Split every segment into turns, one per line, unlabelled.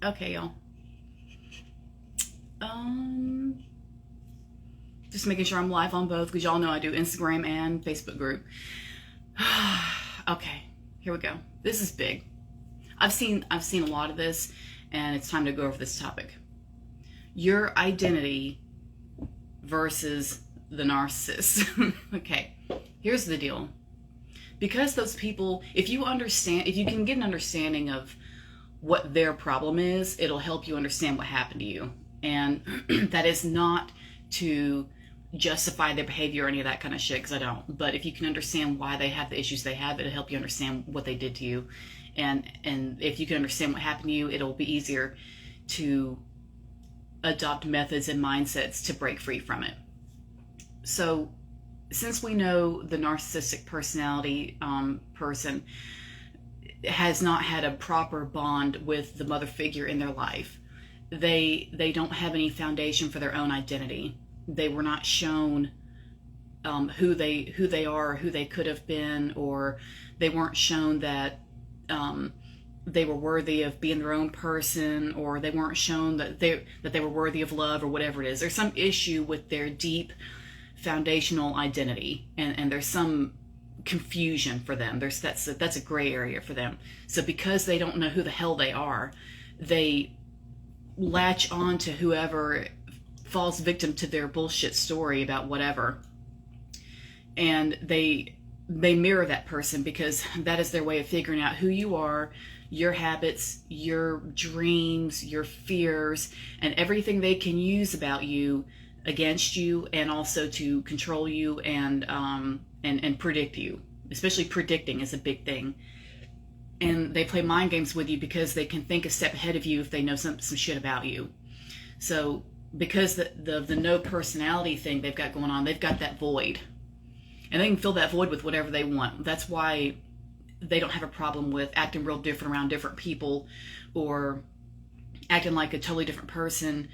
Okay, y'all. Just making sure I'm live on both because y'all know I do Instagram and Facebook group. Okay, here we go. This is big. I've seen a lot of this, and it's time to go over this topic. Your identity versus the narcissist. Okay, here's the deal. Because those people, if you can get an understanding of what their problem is, it'll help you understand what happened to you. And that is not to justify their behavior or any of that kind of shit, because I don't. But if you can understand why they have the issues they have, it'll help you understand what they did to you. And if you can understand what happened to you, it'll be easier to adopt methods and mindsets to break free from it. So since we know the narcissistic personality person has not had a proper bond with the mother figure in their life, they don't have any foundation for their own identity. They were not shown who they are, who they could have been, or they weren't shown that they were worthy of being their own person, or they weren't shown that they were worthy of love, or whatever it is. There's some issue with their deep foundational identity, and there's some confusion for them. That's a gray area for them. So because they don't know who the hell they are, they latch on to whoever falls victim to their bullshit story about whatever, and they mirror that person because that is their way of figuring out who you are, your habits, your dreams, your fears, and everything they can use about you against you, and also to control you and predict you. Especially predicting is a big thing. And they play mind games with you because they can think a step ahead of you if they know some shit about you. So because the no personality thing they've got going on, they've got that void. And they can fill that void with whatever they want. That's why they don't have a problem with acting real different around different people, or acting like a totally different person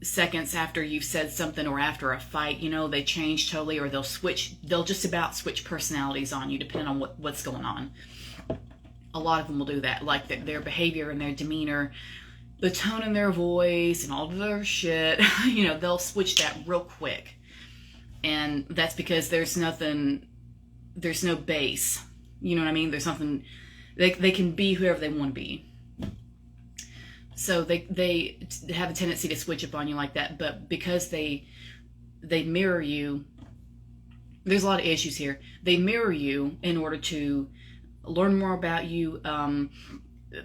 seconds after you've said something, or after a fight. They change totally, or they'll just about switch personalities on you depending on what's going on. A lot of them will do that, like their behavior and their demeanor, the tone in their voice and all of their shit. They'll switch that real quick. And that's because there's no base. You know what I mean? There's nothing, they can be whoever they want to be. So they have a tendency to switch up on you like that. But because they mirror you, there's a lot of issues here. They mirror you in order to learn more about you,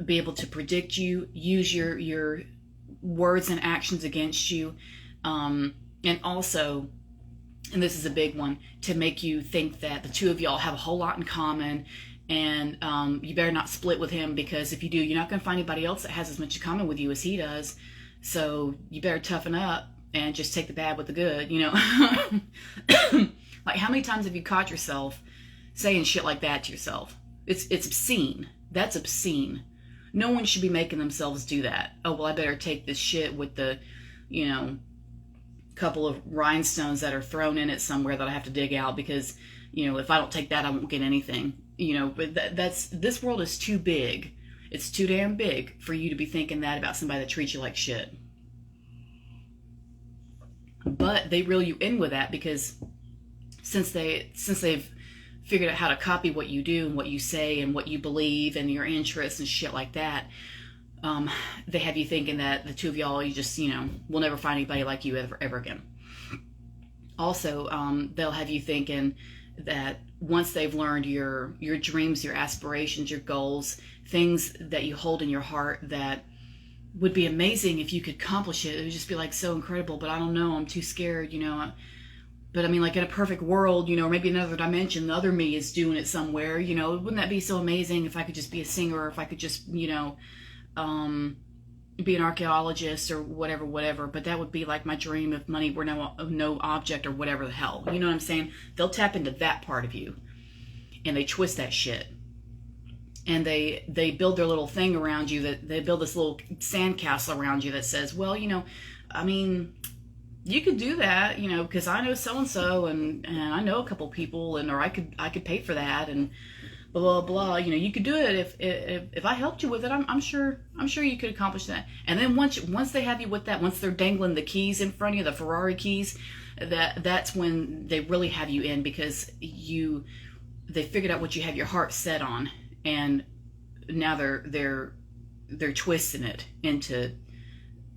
be able to predict you, use your words and actions against you, and also, and this is a big one, to make you think that the two of y'all have a whole lot in common, and you better not split with him, because if you do, you're not going to find anybody else that has as much in common with you as he does. So you better toughen up and just take the bad with the good, Like, how many times have you caught yourself saying shit like that to yourself? It's obscene. That's obscene. No one should be making themselves do that. Oh, well, I better take this shit with the, couple of rhinestones that are thrown in it somewhere that I have to dig out, because, if I don't take that, I won't get anything. But this world is too big. It's too damn big for you to be thinking that about somebody that treats you like shit. But they reel you in with that because since they've figured out how to copy what you do and what you say and what you believe and your interests and shit like that, they have you thinking that the two of y'all, you just, will never find anybody like you ever again. Also, they'll have you thinking that once they've learned your dreams, your aspirations, your goals, things that you hold in your heart that would be amazing if you could accomplish it, it would just be like so incredible, but I don't know, I'm too scared, But I mean, like in a perfect world, or maybe another dimension, the other me is doing it somewhere, wouldn't that be so amazing if I could just be a singer, or if I could just, be an archaeologist or whatever. But that would be like my dream if money were no object, or whatever the hell. You know what I'm saying? They'll tap into that part of you, and they twist that shit. And they build their little thing around you, that they build this little sandcastle around you that says, well, I mean, you could do that, because I know so-and-so, and I know a couple people, or I could pay for that, and blah blah blah. You know, you could do it if I helped you with it. I'm sure you could accomplish that. And then once they have you with that, once they're dangling the keys in front of you, the Ferrari keys, that's when they really have you in, because they figured out what you have your heart set on, and now they're twisting it into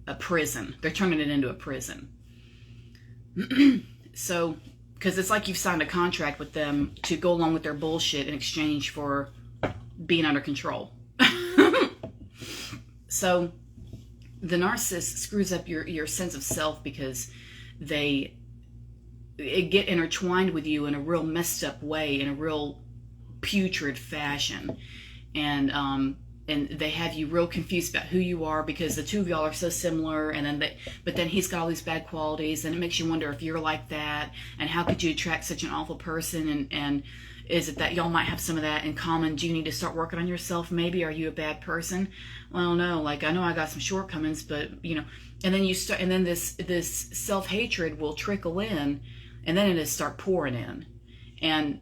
a prison. They're turning it into a prison. So, because it's like you've signed a contract with them to go along with their bullshit in exchange for being under control. So the narcissist screws up your sense of self, because they get intertwined with you in a real messed up way, in a real putrid fashion, and they have you real confused about who you are, because the two of y'all are so similar, but then he's got all these bad qualities, and it makes you wonder if you're like that, and how could you attract such an awful person, and is it that y'all might have some of that in common? Do you need to start working on yourself? Maybe, are you a bad person? Well, no, like, I know I got some shortcomings, but, you know, and then this self-hatred will trickle in, and then it'll start pouring in. And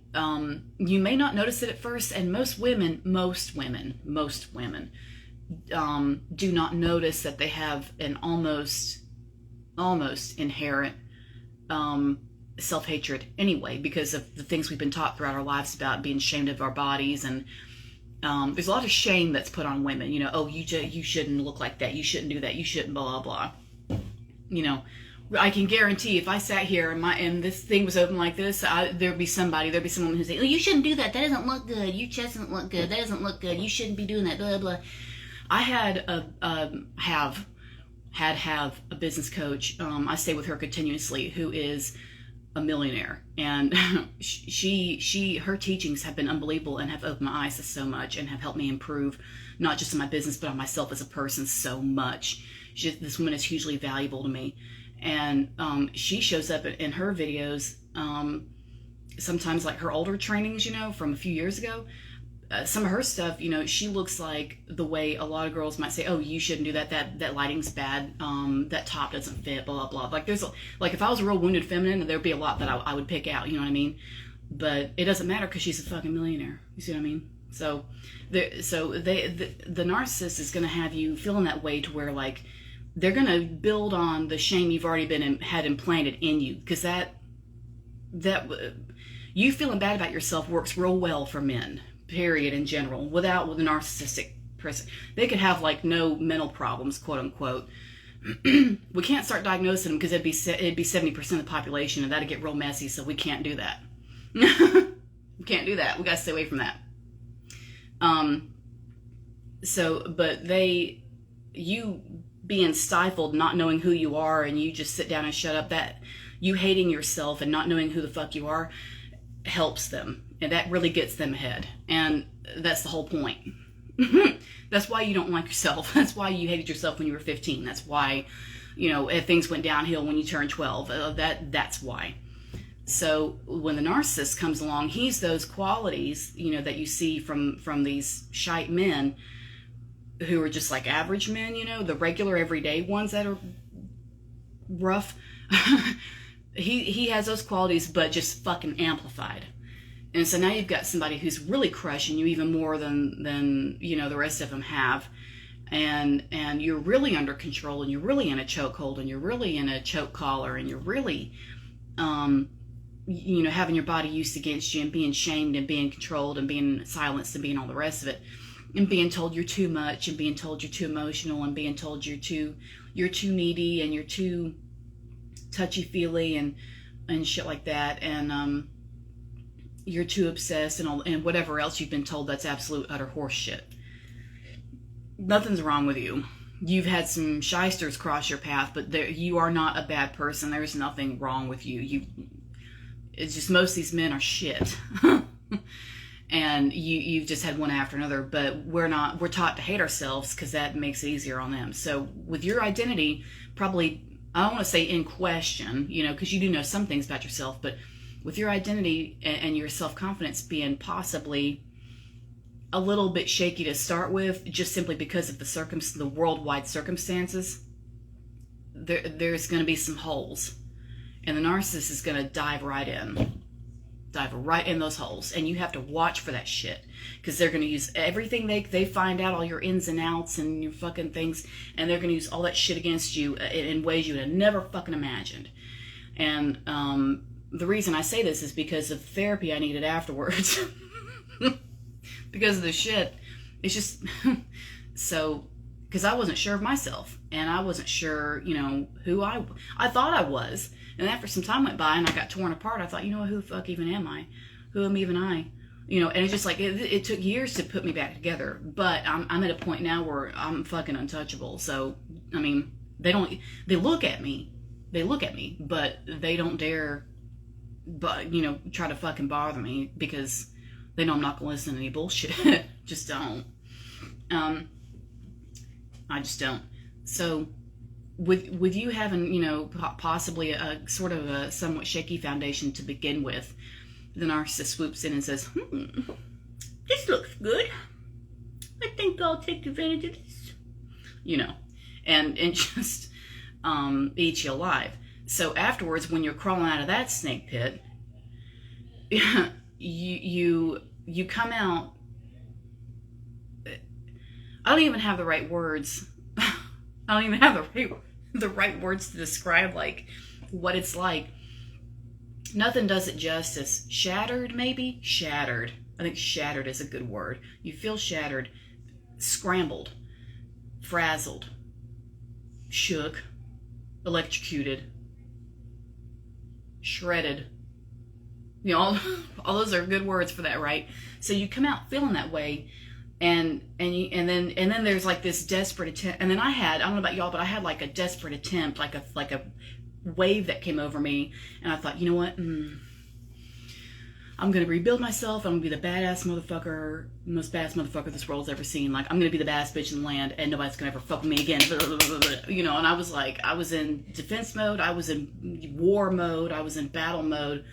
you may not notice it at first, and most women do not notice that they have an almost inherent self-hatred anyway, because of the things we've been taught throughout our lives about being ashamed of our bodies. And there's a lot of shame that's put on women. You know, oh, you shouldn't look like that, you shouldn't do that, you shouldn't blah blah blah. You know, I can guarantee if I sat here and this thing was open like this, there'd be someone who'd say, oh, you shouldn't do that, that doesn't look good, your chest doesn't look good, that doesn't look good, you shouldn't be doing that, blah blah. I have a business coach. I stay with her continuously, who is a millionaire, and her teachings have been unbelievable and have opened my eyes to so much, and have helped me improve not just in my business but on myself as a person so much. This woman is hugely valuable to me, and she shows up in her videos sometimes, like her older trainings, you know, from a few years ago. Some of her stuff, you know, she looks like the way a lot of girls might say, oh, you shouldn't do that, that lighting's bad, that top doesn't fit, blah, blah, blah. Like if I was a real wounded feminine, there'd be a lot that I would pick out, you know what I mean? But it doesn't matter, because she's a fucking millionaire. You see what I mean? So the narcissist is going to have you feeling that way, to where, like, they're going to build on the shame you've already had implanted in you, because that you feeling bad about yourself works real well for men, period, in general. With a narcissistic person, they could have like no mental problems, quote unquote. We can't start diagnosing them, because it'd be 70% of the population, and that'd get real messy. So we can't do that. We can't do that. We got to stay away from that. But you being stifled, not knowing who you are, and you just sit down and shut up, that you hating yourself and not knowing who the fuck you are helps them, and that really gets them ahead. And that's the whole point. That's why you don't like yourself. That's why you hated yourself when you were 15. That's why, you know, if things went downhill when you turned 12. That's why. So when the narcissist comes along, he's those qualities, you know, that you see from these shite men who are just like average men, you know, the regular everyday ones that are rough. He has those qualities, but just fucking amplified. And so now you've got somebody who's really crushing you even more than you know the rest of them have, and you're really under control, and you're really in a chokehold, and you're really in a choke collar, and you're really you know, having your body used against you, and being shamed, and being controlled, and being silenced, and being all the rest of it, and being told you're too much, and being told you're too emotional, and being told you're too needy, and you're too touchy-feely, and shit like that, and you're too obsessed, and whatever else you've been told that's absolute utter horse shit. Nothing's wrong with you. You've had some shysters cross your path, but you are not a bad person. There's nothing wrong with you. It's just most of these men are shit. And you've just had one after another, but we're taught to hate ourselves, because that makes it easier on them. So with your identity, probably, I don't want to say in question, you know, because you do know some things about yourself, but with your identity and your self-confidence being possibly a little bit shaky to start with, just simply because of the worldwide circumstances, there's going to be some holes, and the narcissist is going to dive right in. dive right in those holes, and you have to watch for that shit, because they're going to use everything they find out, all your ins and outs and your fucking things, and they're going to use all that shit against you in ways you would have never fucking imagined. And the reason I say this is because of therapy I needed afterwards. Because of the shit. It's just so, because I wasn't sure of myself, and I wasn't sure, you know, who I thought I was. And after some time went by and I got torn apart, I thought, you know, who the fuck even am I? Who am even I? You know, and it's just like, it took years to put me back together. But I'm at a point now where I'm fucking untouchable. So, I mean, they look at me, but they don't dare, but, you know, try to fucking bother me, because they know I'm not going to listen to any bullshit. Just don't. I just don't. So, with you having, you know, possibly a sort of a somewhat shaky foundation to begin with, the narcissist swoops in and says, this looks good. I think I'll take advantage of this. You know, and just eat you alive. So afterwards, when you're crawling out of that snake pit, you come out. I don't even have the right words. I don't even have the right words to describe like what it's like. Nothing does it justice. Shattered, maybe? Shattered. I think shattered is a good word. You feel shattered, scrambled, frazzled, shook, electrocuted, shredded. You know, all those are good words for that, right? So you come out feeling that way. And then there's like this desperate attempt, and then I don't know about y'all, but I had like a desperate attempt, like a wave that came over me, and I thought, you know what, I'm gonna rebuild myself. I'm gonna be the badass motherfucker, most badass motherfucker this world's ever seen. Like, I'm gonna be the baddest bitch in the land, and nobody's gonna ever fuck with me again. You know, and I was like, I was in defense mode, I was in war mode, I was in battle mode.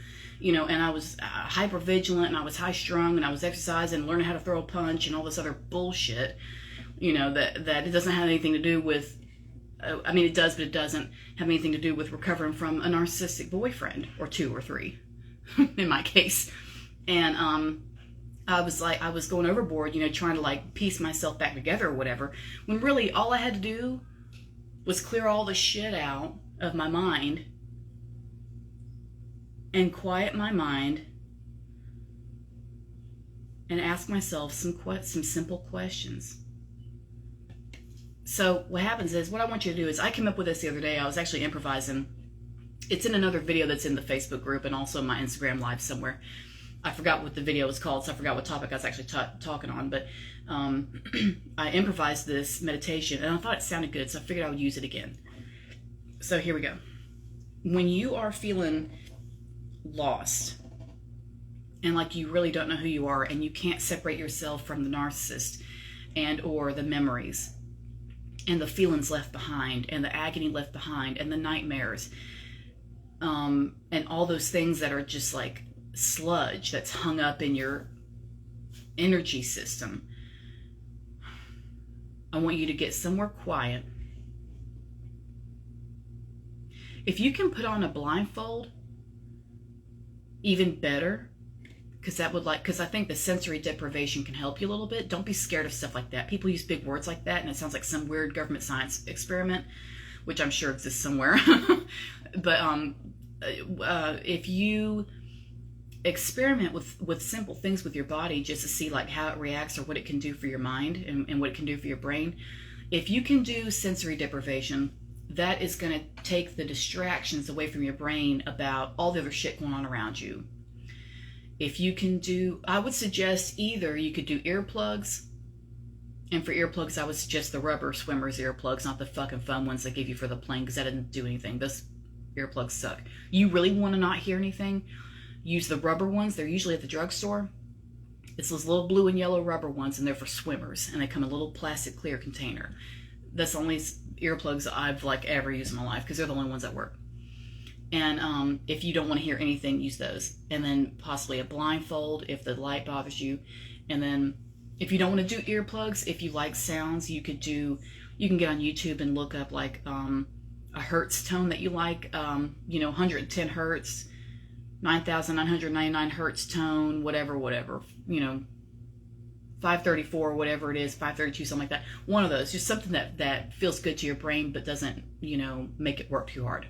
You know, and I was hyper vigilant, and I was high strung, and I was exercising, learning how to throw a punch, and all this other bullshit. You know, that it doesn't have anything to do with. I mean, it does, but it doesn't have anything to do with recovering from a narcissistic boyfriend, or 2 or 3, in my case. And I was going overboard, you know, trying to like piece myself back together or whatever. When really all I had to do was clear all the shit out of my mind. And quiet my mind and ask myself some simple questions. So what happens is, what I want you to do is, I came up with this the other day. I was actually improvising. It's in another video that's in the Facebook group and also my Instagram live somewhere. I forgot what the video was called, so I forgot what topic I was actually talking on. But I improvised this meditation, and I thought it sounded good, so I figured I would use it again. So here we go. When you are feeling lost and like you really don't know who you are, and you can't separate yourself from the narcissist and or the memories and the feelings left behind and the agony left behind and the nightmares and all those things that are just like sludge that's hung up in your energy system, I want you to get somewhere quiet. If you can put on a blindfold, even better, because I think the sensory deprivation can help you a little bit. Don't be scared of stuff like that. People use big words like that, and it sounds like some weird government science experiment, which I'm sure exists somewhere. But if you experiment with simple things with your body, just to see like how it reacts or what it can do for your mind and what it can do for your brain, if you can do sensory deprivation, that is going to take the distractions away from your brain about all the other shit going on around you. If you can do, I would suggest either you could do earplugs, and for earplugs I would suggest the rubber swimmers earplugs, not the fucking fun ones they give you for the plane, because that didn't do anything. Those earplugs suck. You really want to not hear anything? Use the rubber ones. They're usually at the drugstore. It's those little blue and yellow rubber ones, and they're for swimmers, and they come in a little plastic clear container. That's the only earplugs I've ever used in my life, because they're the only ones that work. And if you don't want to hear anything, use those. And then possibly a blindfold if the light bothers you. And then if you don't want to do earplugs, if you like sounds, you can get on YouTube and look up a hertz tone that you like, 110 hertz, 9,999 hertz tone, whatever, 534, whatever it is, 532, something like that. One of those, just something that feels good to your brain but doesn't, make it work too hard.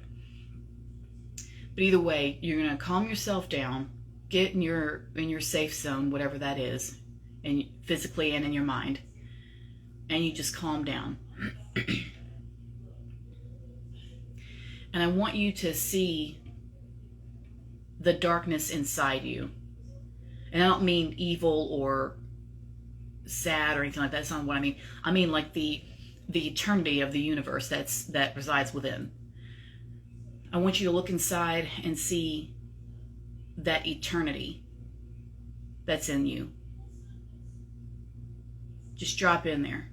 But either way, you're going to calm yourself down, get in your safe zone, whatever that is, and physically and in your mind, and you just calm down. And I want you to see the darkness inside you. And I don't mean evil or sad or anything like that. That's not what I mean. I mean like the eternity of the universe that resides within. I want you to look inside and see that eternity that's in you. Just drop in there.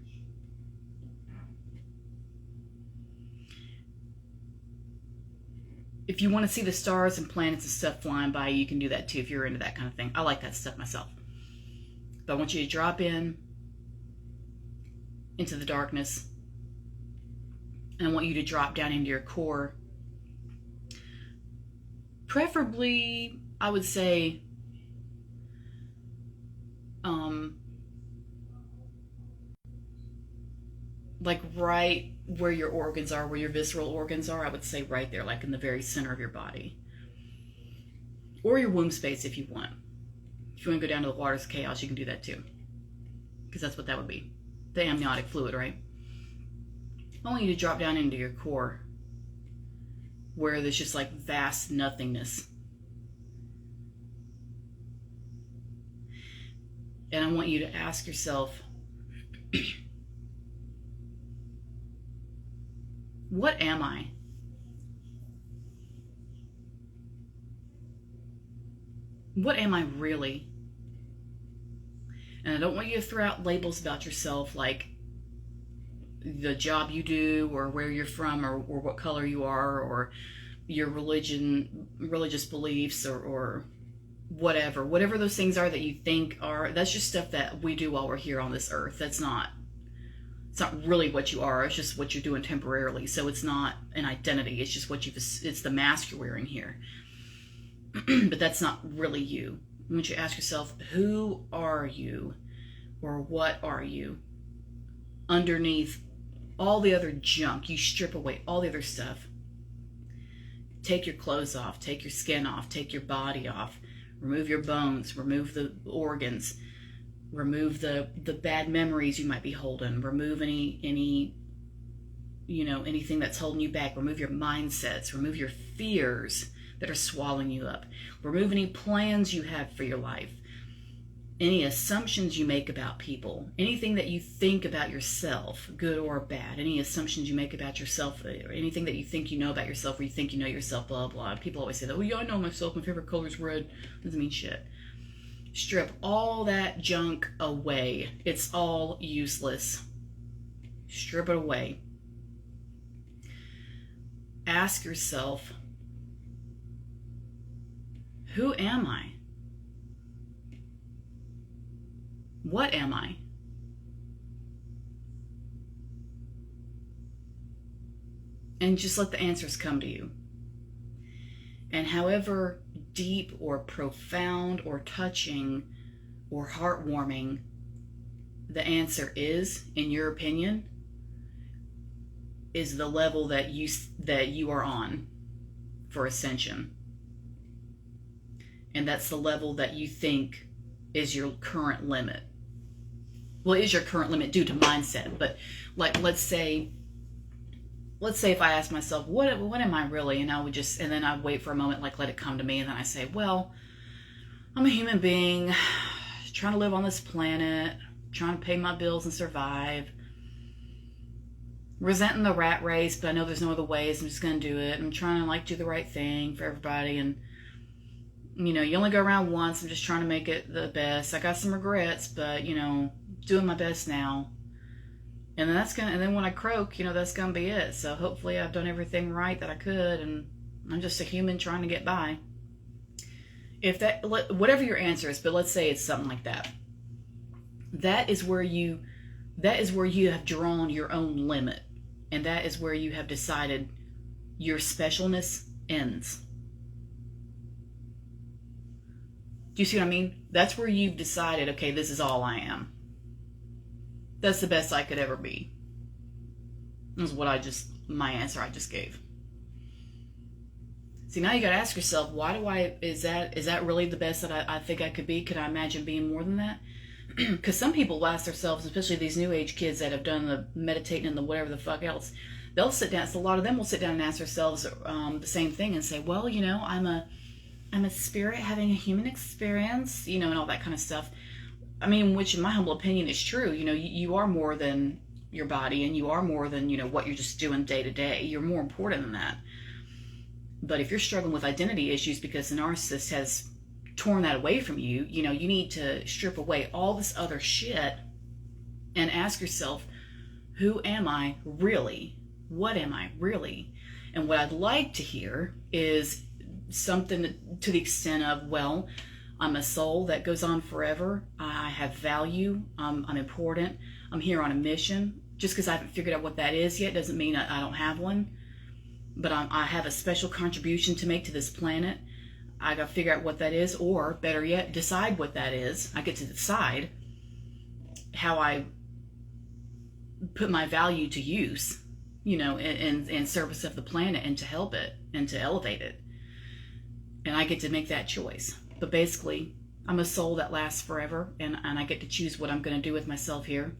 If you want to see the stars and planets and stuff flying by, you can do that too if you're into that kind of thing. I like that stuff myself. But I want you to drop into the darkness. And I want you to drop down into your core. Preferably, I would say, like right where your organs are, where your visceral organs are. I would say right there, like in the very center of your body. Or your womb space if you want. If you want to go down to the waters of chaos, you can do that too. Because that's what that would be. The amniotic fluid, right? I want you to drop down into your core, where there's just like vast nothingness. And I want you to ask yourself, what am I? What am I really? And I don't want you to throw out labels about yourself like the job you do, or where you're from, or what color you are, or your religious beliefs, or whatever those things are that you think are. That's just stuff that we do while we're here on this earth. It's not really what you are. It's just what you're doing temporarily. So it's not an identity. It's just it's the mask you're wearing here. But that's not really you. I want you to ask yourself, who are you? Or what are you? Underneath all the other junk, you strip away all the other stuff. Take your clothes off, take your skin off, take your body off, remove your bones, remove the organs, remove the bad memories you might be holding, remove anything that's holding you back, remove your mindsets, remove your fears that are swallowing you up, remove any plans you have for your life, any assumptions you make about people, anything that you think about yourself, good or bad, any assumptions you make about yourself, or anything that you think you know about yourself, or you think you know yourself, blah, blah. People always say that, well, yeah, I know myself, my favorite color is red. Doesn't mean shit. Strip all that junk away. It's all useless. Strip it away. Ask yourself, who am I? What am I? And just let the answers come to you. And however deep or profound or touching or heartwarming the answer is, in your opinion, is the level that you are on for ascension. And that's the level that you think is your current limit. Well, it is your current limit due to mindset, but like let's say if I ask myself, what am I really? And then I wait for a moment, like let it come to me, and then I say, well, I'm a human being trying to live on this planet, trying to pay my bills and survive, resenting the rat race, but I know there's no other ways. I'm just going to do it. I'm trying to do the right thing for everybody, and you only go around once. I'm just trying to make it the best. I got some regrets, but doing my best now. And then when I croak, that's gonna be it. So hopefully I've done everything right that I could, and I'm just a human trying to get by. Whatever your answer is, but let's say it's something like that. That is where you have drawn your own limit, and that is where you have decided your specialness ends. Do you see what I mean? That's where you've decided, okay, this is all I am. That's the best I could ever be. That's what my answer I just gave. See, now you got to ask yourself, is that really the best that I think I could be? Could I imagine being more than that? Because some people ask themselves, especially these new age kids that have done the meditating and the whatever the fuck else, they'll sit down. So a lot of them will sit down and ask themselves the same thing and say, well, I'm a spirit having a human experience, and all that kind of stuff. I mean, which in my humble opinion is true. You are more than your body, and you are more than, what you're just doing day to day. You're more important than that. But if you're struggling with identity issues because the narcissist has torn that away from you, you need to strip away all this other shit and ask yourself, who am I really? What am I really? And what I'd like to hear is something to the extent of, well, I'm a soul that goes on forever. I have value. I'm important. I'm here on a mission. Just because I haven't figured out what that is yet doesn't mean I don't have one. But I have a special contribution to make to this planet. I got to figure out what that is, or better yet, decide what that is. I get to decide how I put my value to use, in service of the planet and to help it and to elevate it. And I get to make that choice. But basically, I'm a soul that lasts forever, and I get to choose what I'm going to do with myself here.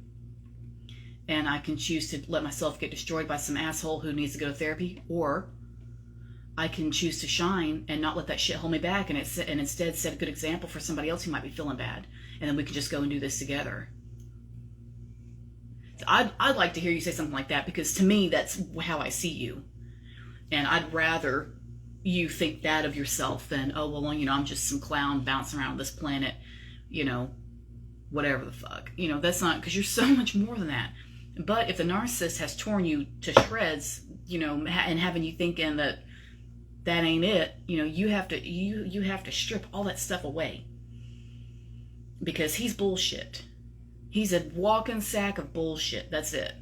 And I can choose to let myself get destroyed by some asshole who needs to go to therapy, or I can choose to shine and not let that shit hold me back, and instead set a good example for somebody else who might be feeling bad, and then we can just go and do this together. So I'd like to hear you say something like that, because to me that's how I see you, and I'd rather you think that of yourself than, oh well, I'm just some clown bouncing around this planet, whatever the fuck. That's not, because you're so much more than that. But if the narcissist has torn you to shreds, and having you thinking that ain't it, you have to strip all that stuff away, because he's bullshit. He's a walking sack of bullshit. That's it.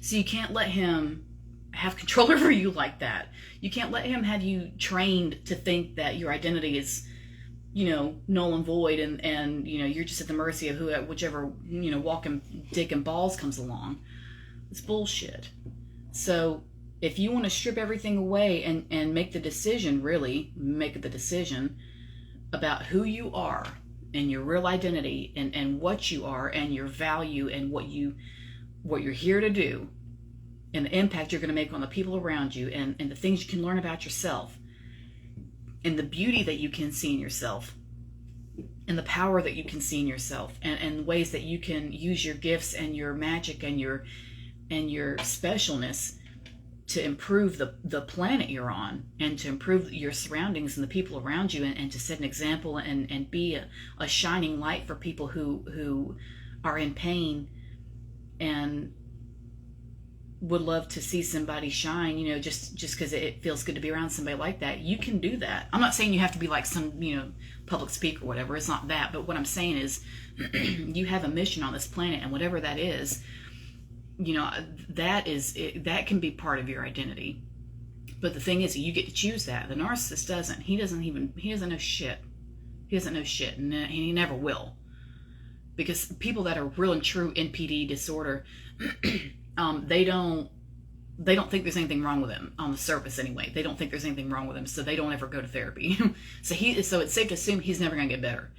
So you can't let him have control over you like that. You can't let him have you trained to think that your identity is, null and void, and you're just at the mercy of whichever, walking dick and balls comes along. It's bullshit. So if you want to strip everything away and make the decision about who you are and your real identity and what you are and your value and what you're here to do, and the impact you're going to make on the people around you, and the things you can learn about yourself, and the beauty that you can see in yourself, and the power that you can see in yourself, and ways that you can use your gifts and your magic and your specialness to improve the planet you're on, and to improve your surroundings and the people around you, and to set an example and be a shining light for people who are in pain and would love to see somebody shine, just because it feels good to be around somebody like that. You can do that. I'm not saying you have to be like some, public speaker or whatever. It's not that. But what I'm saying is you have a mission on this planet, and whatever that is, that can be part of your identity. But the thing is, you get to choose that. The narcissist doesn't. He doesn't know shit. He doesn't know shit, and he never will. Because people that are real and true NPD disorder, they don't think there's anything wrong with him on the surface anyway. They don't think there's anything wrong with him, so they don't ever go to therapy. So it's safe to assume he's never going to get better.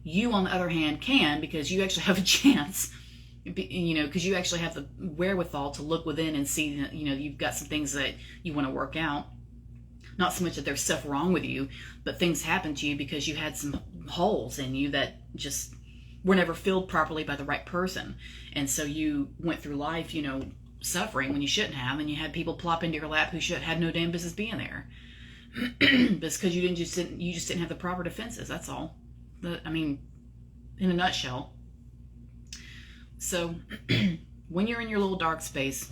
You, on the other hand, can, because you actually have a chance, because you actually have the wherewithal to look within and see that, you've got some things that you want to work out. Not so much that there's stuff wrong with you, but things happen to you because you had some holes in you that just were never filled properly by the right person. And so you went through life, suffering when you shouldn't have, and you had people plop into your lap who had no damn business being there. It's because you just didn't have the proper defenses. That's all. In a nutshell. So when you're in your little dark space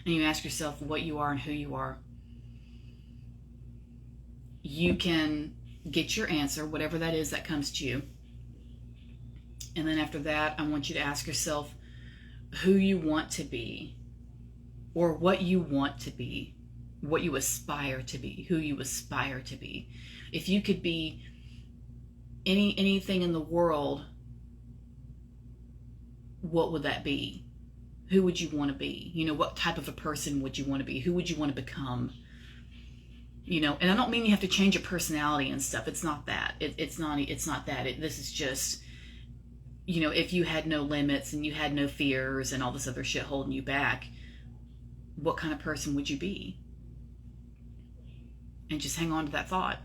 and you ask yourself what you are and who you are, you can get your answer, whatever that is that comes to you. And then after that, I want you to ask yourself who you want to be, or what you want to be, what you aspire to be, who you aspire to be. If you could be anything in the world, what would that be? Who would you want to be? You know, what type of a person would you want to be? Who would you want to become? You know, and I don't mean you have to change your personality and stuff. It's not that. It's not that. This is just, you know, if you had no limits and you had no fears and all this other shit holding you back, what kind of person would you be? And just hang on to that thought.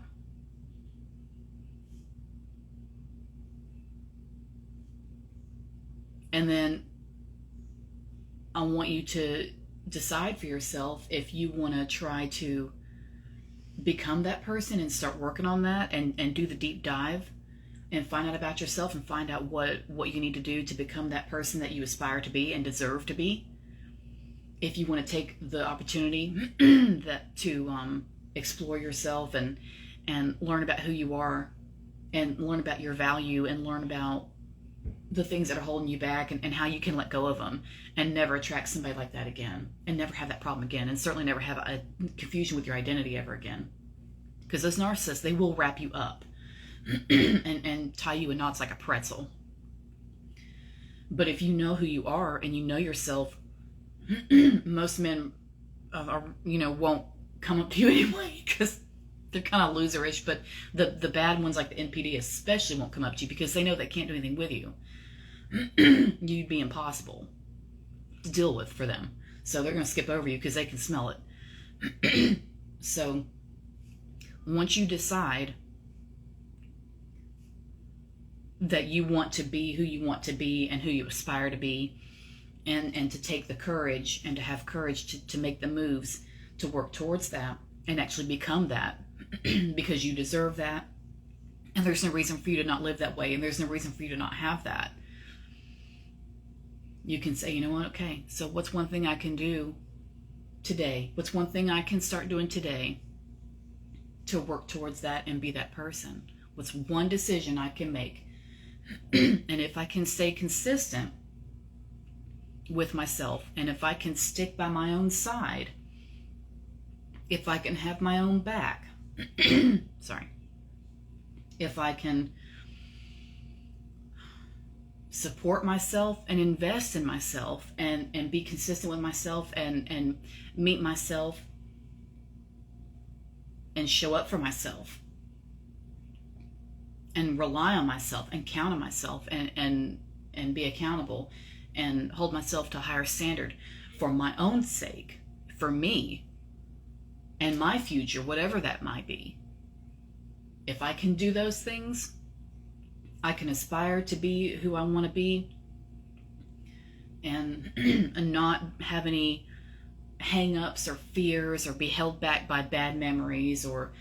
And then I want you to decide for yourself if you want to try to become that person and start working on that and do the deep dive and find out about yourself and find out what you need to do to become that person that you aspire to be and deserve to be. If you want to take the opportunity that to explore yourself and learn about who you are and learn about your value and learn about the things that are holding you back and how you can let go of them and never attract somebody like that again and never have that problem again, and certainly never have a confusion with your identity ever again. Because those narcissists, they will wrap you up and tie you in knots like a pretzel. But if you know who you are and you know yourself, most men won't come up to you anyway because they're kind of loserish, but the bad ones like the NPD especially won't come up to you because they know they can't do anything with you. You'd be impossible to deal with for them. So they're going to skip over you because they can smell it. So once you decide that you want to be who you want to be and who you aspire to be, and to take the courage and to have courage to make the moves to work towards that and actually become that, because you deserve that, and there's no reason for you to not live that way, and there's no reason for you to not have that. You can say, you know what, okay, so what's one thing I can do today? What's one thing I can start doing today to work towards that and be that person? What's one decision I can make? And if I can stay consistent with myself, and if I can stick by my own side, if I can have my own back, sorry, if I can support myself and invest in myself and be consistent with myself and meet myself and show up for myself and rely on myself and count on myself and be accountable and hold myself to a higher standard for my own sake, for me and my future, whatever that might be. If I can do those things, I can aspire to be who I want to be and not have any hang-ups or fears or be held back by bad memories or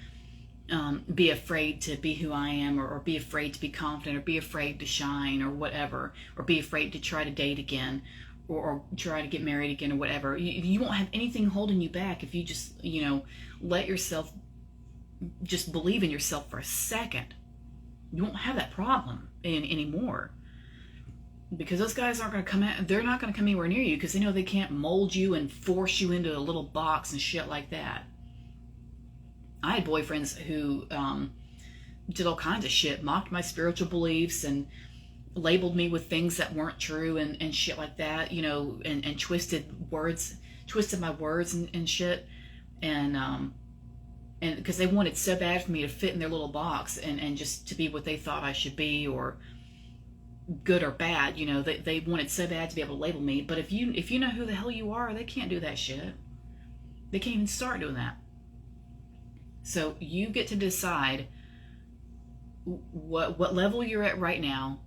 be afraid to be who I am or be afraid to be confident or be afraid to shine or whatever, or be afraid to try to date again or try to get married again or whatever. You won't have anything holding you back if you just, let yourself just believe in yourself for a second. You won't have that problem anymore, because those guys aren't going to come out. They're not going to come anywhere near you because they know they can't mold you and force you into a little box and shit like that. I had boyfriends who did all kinds of shit, mocked my spiritual beliefs and labeled me with things that weren't true and shit like that, and twisted my words and shit, and because they wanted so bad for me to fit in their little box and just to be what they thought I should be, or good or bad, they wanted so bad to be able to label me. But if you know who the hell you are, they can't do that shit. They can't even start doing that. So you get to decide what level you're at right now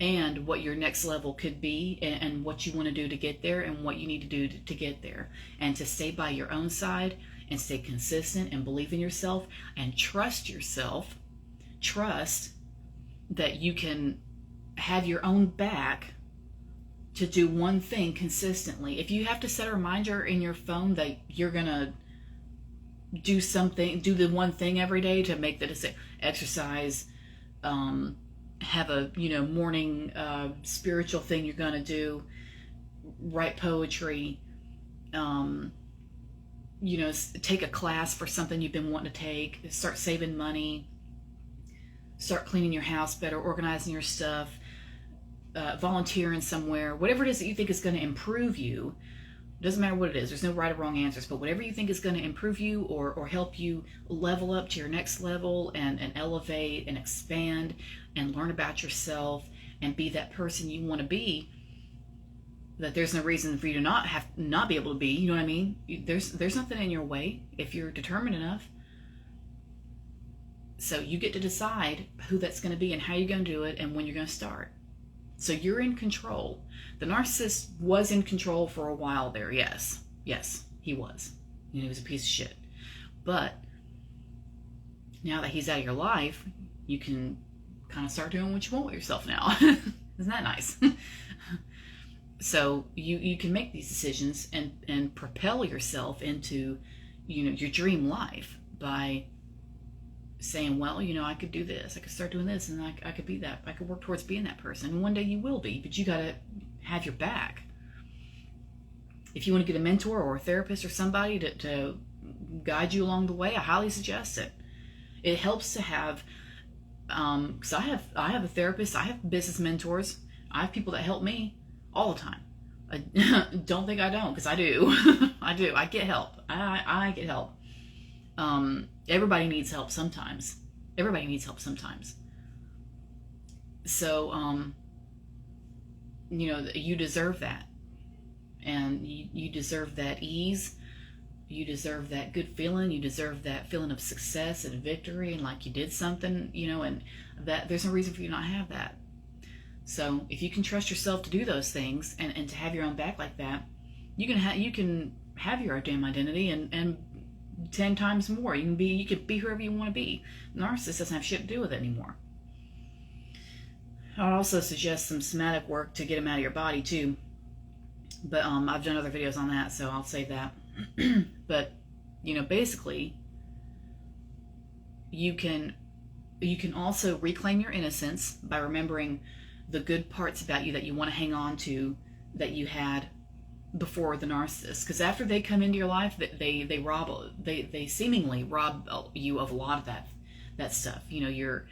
and what your next level could be, and what you want to do to get there, and what you need to do to get there, and to stay by your own side and stay consistent and believe in yourself and trust yourself. Trust that you can have your own back to do one thing consistently. If you have to set a reminder in your phone that you're gonna do the one thing every day to make the decision, exercise, have a morning spiritual thing you're gonna do, write poetry, take a class for something you've been wanting to take, start saving money, start cleaning your house better, organizing your stuff, volunteering somewhere, whatever it is that you think is going to improve you. Doesn't matter what it is. There's no right or wrong answers, but whatever you think is going to improve you or help you level up to your next level and elevate and expand and learn about yourself and be that person you want to be, that there's no reason for you to not be able to be. You know what I mean? There's nothing in your way if you're determined enough. So you get to decide who that's going to be and how you're going to do it and when you're going to start. So you're in control. The narcissist was in control for a while there. Yes, he was. He was a piece of shit. But now that he's out of your life, you can kind of start doing what you want with yourself now. Isn't that nice? So you can make these decisions and propel yourself into, your dream life by saying, well, I could do this, I could start doing this, and I could be that, I could work towards being that person. And one day you will be, but you got to have your back. If you want to get a mentor or a therapist or somebody to guide you along the way, I highly suggest it. It helps to have, because I have a therapist, I have business mentors, I have people that help me all the time. I don't think I don't, because I do. I get help. I get help. Everybody needs help sometimes. So, you deserve that. And you deserve that ease. You deserve that good feeling. You deserve that feeling of success and victory and like you did something, and that there's no reason for you to not have that. So if you can trust yourself to do those things and to have your own back like that, you can have your damn identity and 10 times more. You can be whoever you want to be. Narcissist doesn't have shit to do with it anymore. I'd also suggest some somatic work to get them out of your body too. But I've done other videos on that, so I'll save that. But basically, you can also reclaim your innocence by remembering the good parts about you that you want to hang on to that you had before the narcissist. Because after they come into your life, they seemingly rob you of a lot of that stuff. Your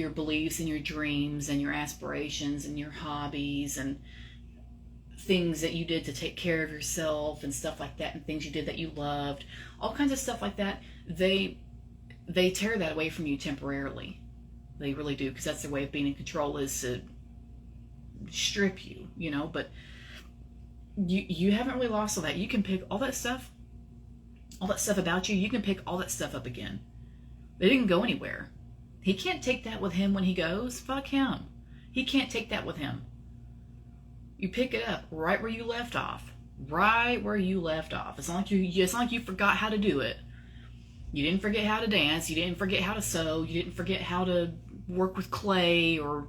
beliefs and your dreams and your aspirations and your hobbies and things that you did to take care of yourself and stuff like that, and things you did that you loved, all kinds of stuff like that. They tear that away from you temporarily. They really do, because that's their way of being in control, is to strip you, but you haven't really lost all that. You can pick all that stuff about you, you can pick all that stuff up again. They didn't go anywhere. He can't take that with him when he goes. Fuck him. He can't take that with him. You pick it up right where you left off. It's not like you forgot how to do it. You didn't forget how to dance. You didn't forget how to sew. You didn't forget how to work with clay, or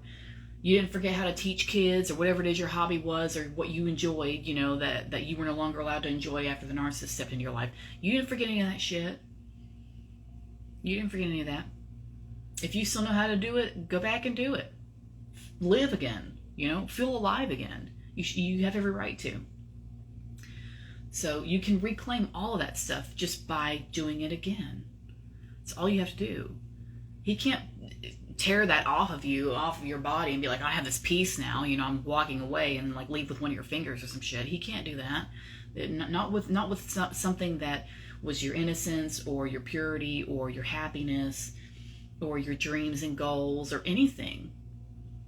you didn't forget how to teach kids, or whatever it is your hobby was, or what you enjoyed, that you were no longer allowed to enjoy after the narcissist stepped into your life. You didn't forget any of that shit. You didn't forget any of that. If you still know how to do it, go back and do it. Live again, feel alive again. You have every right to. So you can reclaim all of that stuff just by doing it again. That's all you have to do. He can't tear that off of your body and be like, I have this peace now, I'm walking away, and like leave with one of your fingers or some shit. He can't do that. Not with something that was your innocence or your purity or your happiness or your dreams and goals or anything.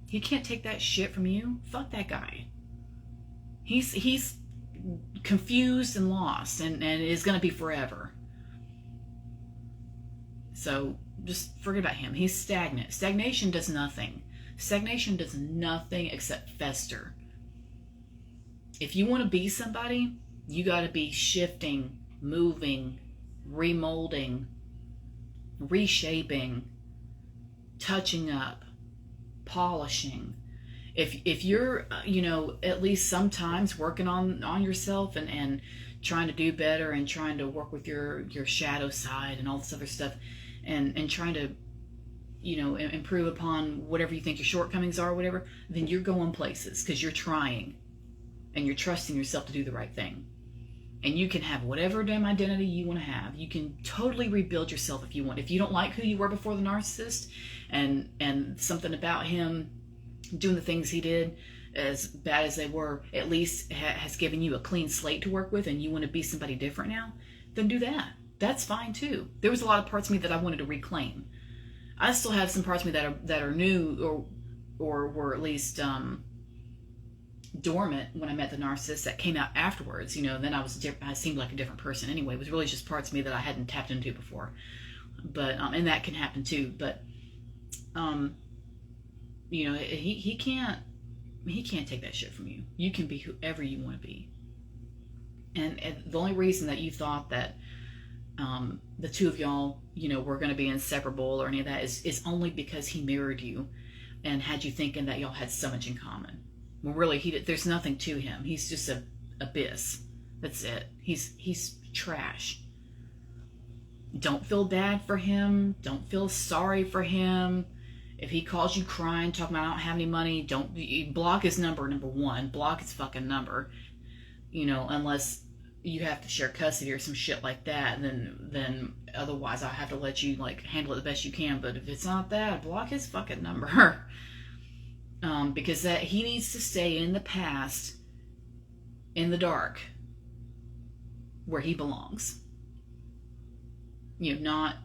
He can't take that shit from you. Fuck that guy. He's confused and lost and is going to be forever. So just forget about him. He's stagnant. Stagnation does nothing. Stagnation does nothing except fester. If you want to be somebody, you got to be shifting, moving, remolding, reshaping, touching up, polishing. If you're, at least sometimes working on yourself and trying to do better and trying to work with your shadow side and all this other stuff and trying to, improve upon whatever you think your shortcomings are or whatever, then you're going places because you're trying and you're trusting yourself to do the right thing. And you can have whatever damn identity you want to have. You can totally rebuild yourself if you want. If you don't like who you were before the narcissist, and something about him doing the things he did, as bad as they were, at least has given you a clean slate to work with, and you want to be somebody different now, then do that. That's fine too. There was a lot of parts of me that I wanted to reclaim. I still have some parts of me that are new or were at least dormant when I met the narcissist that came out afterwards. You know, then I seemed like a different person anyway. It was really just parts of me that I hadn't tapped into before. But and that can happen too. But you know, he can't take that shit from you. You can be whoever you want to be. And the only reason that you thought that the two of y'all, you know, were going to be inseparable or any of that is only because he mirrored you and had you thinking that y'all had so much in common. Well, really, there's nothing to him. He's just a abyss. That's it. He's trash. Don't feel bad for him. Don't feel sorry for him. If he calls you crying, talking about I don't have any money, don't block his number. Number one, block his fucking number. You know, unless you have to share custody or some shit like that, then otherwise I have to let you like handle it the best you can. But if it's not that, block his fucking number. Because that he needs to stay in the past, in the dark, where he belongs. You know, not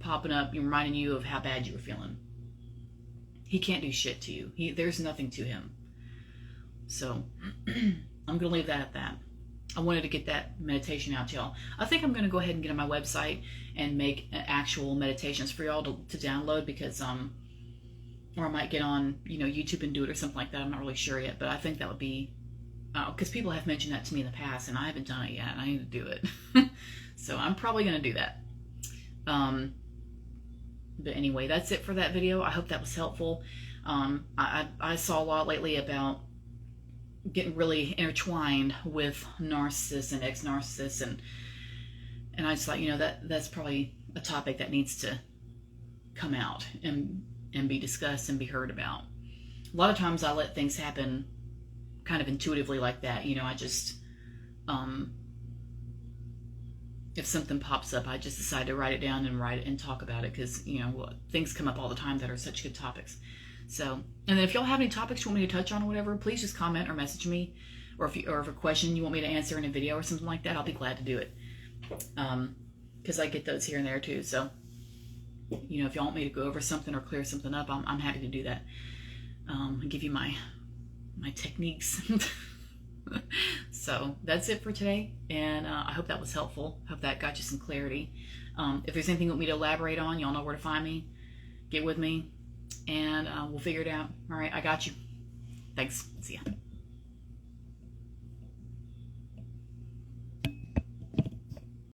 popping up, reminding you of how bad you were feeling. He can't do shit to you. There's nothing to him. So I'm gonna leave that at that. I wanted to get that meditation out to y'all. I think I'm gonna go ahead and get on my website and make actual meditations for y'all to download, because or I might get on, you know, YouTube and do it or something like that. I'm not really sure yet, but I think that would be, because people have mentioned that to me in the past and I haven't done it yet, and I need to do it. So I'm probably going to do that. But anyway, that's it for that video. I hope that was helpful. I saw a lot lately about getting really intertwined with narcissists and ex-narcissists, and I just thought, you know, that's probably a topic that needs to come out and be discussed and be heard about. A lot of times I let things happen kind of intuitively like that. You know, I just, if something pops up, I just decide to write it down and talk about it, because, you know, things come up all the time that are such good topics. So, and then if y'all have any topics you want me to touch on or whatever, please just comment or message me, or if a question you want me to answer in a video or something like that, I'll be glad to do it. Because I get those here and there too. So, you know, if y'all want me to go over something or clear something up, I'm happy to do that. And give you my techniques. So that's it for today, and I hope that was helpful. Hope that got you some clarity. If there's anything you want me to elaborate on, y'all know where to find me. Get with me, and we'll figure it out. All right, I got you. Thanks. See ya.